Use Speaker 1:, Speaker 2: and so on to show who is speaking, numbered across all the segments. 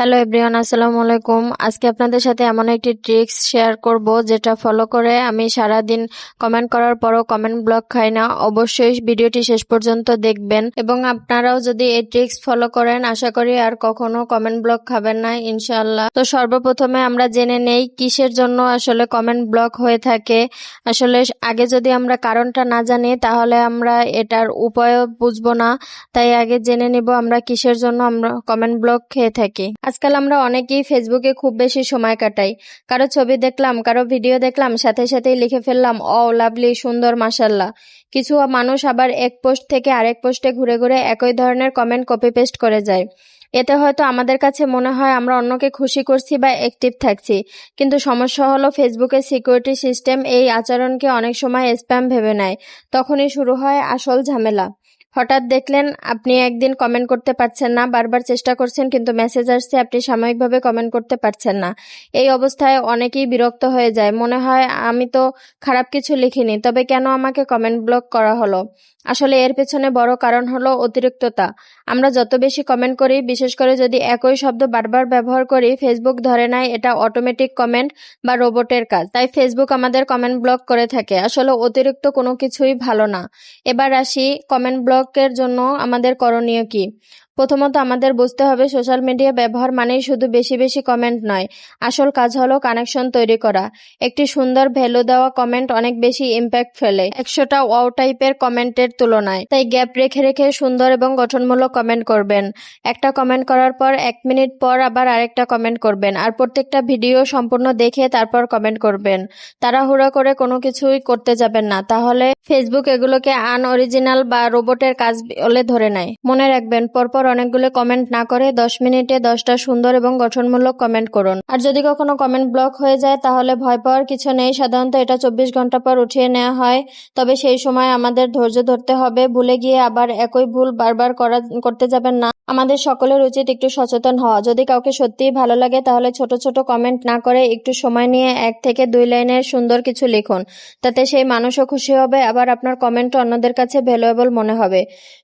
Speaker 1: Hello everyone, আসসালামু আলাইকুম। আজকে আপনাদের সাথে এমন একটি ট্রিক্স শেয়ার করব যেটা ফলো করে আমি সারাদিন কমেন্ট করার পরও কমেন্ট ব্লক খাই না। অবশ্যই ভিডিওটি শেষ পর্যন্ত দেখবেন এবং আপনারাও যদি এই ট্রিক্স ফলো করেন আশা করি আর কখনো কমেন্ট ব্লক খাবেন না ইনশাআল্লাহ। তো সর্বপ্রথমে আমরা জেনে নেই কিসের জন্য আসলে কমেন্ট ব্লক হয়ে থাকে। আসলে আগে যদি আমরা কারণটা না জানি তাহলে আমরা এটার উপায়ও বুঝবো না। তাই আগে জেনে নিব আমরা কিসের জন্য আমরা কমেন্ট ব্লক খেয়ে থাকি। আজকাল আমরা অনেকেই ফেসবুকে খুব বেশি সময় কাটাই। কারো ছবি দেখলাম, কারো ভিডিও দেখলাম, সাথে সাথেই লিখে ফেললাম লাভলি, সুন্দর, মাশাআল্লাহ। কিছু মানুষ আবার এক পোস্ট থেকে আরেক পোস্টে ঘুরে ঘুরে একই ধরনের কমেন্ট কপি পেস্ট করে যায়। এতে হয়তো আমাদের কাছে মনে হয় আমরা অন্যকে খুশি করছি বা অ্যাক্টিভ থাকছি, কিন্তু সমস্যা হলো ফেসবুকের সিকিউরিটি সিস্টেম এই আচরণকে অনেক সময় স্প্যাম ভেবে নেয়। তখনই শুরু হয় আসল ঝামেলা। হঠাৎ দেখলেন আপনি একদিন কমেন্ট করতে পারছেন না, বারবার চেষ্টা করছেন কিন্তু মেসেজ আসছে, আপনি সাময়িকভাবে কমেন্ট করতে পারছেন না। এই অবস্থায় অনেকেই বিরক্ত হয়ে যায়, মনে হয় আমি তো খারাপ কিছু লিখিনি, তবে কেন আমাকে কমেন্ট ব্লক করা হলো। আসলে এর পেছনে বড় কারণ হলো অতিরিক্ততা। আমরা যত বেশি কমেন্ট করি, বিশেষ করে যদি একই শব্দ বারবার ব্যবহার করি, ফেসবুক ধরে নেয় এটা অটোমেটিক কমেন্ট বা রোবটের কাজ। তাই ফেসবুক আমাদের কমেন্ট ব্লক করে থাকে। আসলে অতিরিক্ত কোনো কিছুই ভালো না। এবার আসি কমেন্ট ব্লকের জন্য আমাদের করণীয় কি। প্রথমত আমাদের বুঝতে হবে সোশ্যাল মিডিয়া ব্যবহার মানেই শুধু বেশি বেশি কমেন্ট নয়। আসল কাজ হলো কানেকশন তৈরি করা। একটি সুন্দর ভ্যালু দেওয়া কমেন্ট অনেক বেশি ইম্প্যাক্ট ফেলে 100টা ওয়াও টাইপের কমেন্টের তুলনায়। তাই গ্যাপ রেখে রেখে সুন্দর এবং গঠনমূলক কমেন্ট করবেন। একটা কমেন্ট করার পর 1 মিনিট পর আবার আরেকটা কমেন্ট করবেন, আর প্রত্যেকটা ভিডিও সম্পূর্ণ দেখে তারপর কমেন্ট করবেন। তাড়াহুড়া করে কোনো কিছুই করতে যাবেন না, তাহলে ফেসবুক এগুলোকে আনঅরিজিনাল বা রোবটের কাজ বলে ধরে নেয়। মনে রাখবেন, পরপর অনেকগুলো কমেন্ট না করে 10 মিনিটে 10টা সুন্দর এবং গঠনমূলক কমেন্ট করুন। আর যদি কখনো কমেন্ট ব্লক হয়ে যায় তাহলে ভয় পাওয়ার কিছু নেই। সাধারণত এটা 24 ঘন্টা পর উঠিয়ে নেওয়া হয়। তবে সেই সময় আমাদের ধৈর্য ধরতে হবে। ভুলে গিয়ে আবার একই ভুল বারবার করতে যাবেন না। আমাদের সকলের উচিত একটু সচেতন হওয়া। যদি কাউকে সত্যিই ভালো লাগে তাহলে ছোট ছোট কমেন্ট না করে একটু সময় নিয়ে 1 থেকে 2 লাইনের সুন্দর কিছু লিখুন। তাতে সেই মানুষও খুশি হবে, আবার আপনার কমেন্ট অন্যদের কাছে ভ্যালুয়েবল মনে হবে।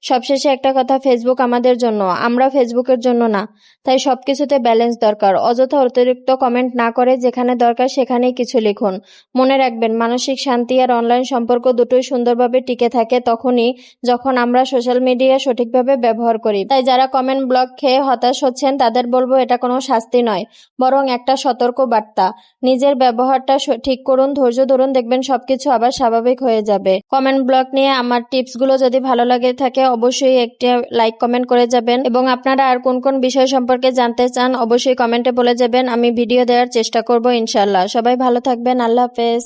Speaker 1: সবশেষে একটা কথা, ফেসবুক আমাদের জন্য, আমরা ফেসবুকের জন্য না। তাই সবকিছুতে ব্যালেন্স দরকার। অযথা অতিরিক্ত কমেন্ট না করে যেখানে দরকার সেখানেই কিছু লিখুন। মনে রাখবেন, মানসিক শান্তি আর অনলাইন সম্পর্ক দুটোই সুন্দরভাবে টিকে থাকে তখনই যখন আমরা সোশ্যাল মিডিয়া সঠিকভাবে ব্যবহার করি। তাই যারা কমেন্ট ব্লক খেয়ে হতাশ হচ্ছেন তাদের বলবো এটা কোনো শাস্তি নয়, বরং একটা সতর্ক বার্তা। নিজের ব্যবহারটা ঠিক করুন, ধৈর্য ধরুন, দেখবেন সবকিছু আবার স্বাভাবিক হয়ে যাবে। কমেন্ট ব্লক নিয়ে আমার টিপসগুলো যদি ভালো লাগে থাকে অবশ্যই একটা লাইক কমেন্ট করে যাবেন, এবং আপনারা আর কোন কোন বিষয় সম্পর্কে জানতে চান অবশ্যই কমেন্টে বলে যাবেন। আমি ভিডিও দেওয়ার চেষ্টা করব ইনশাআল্লাহ। সবাই ভালো থাকবেন। আল্লাহ হাফেজ।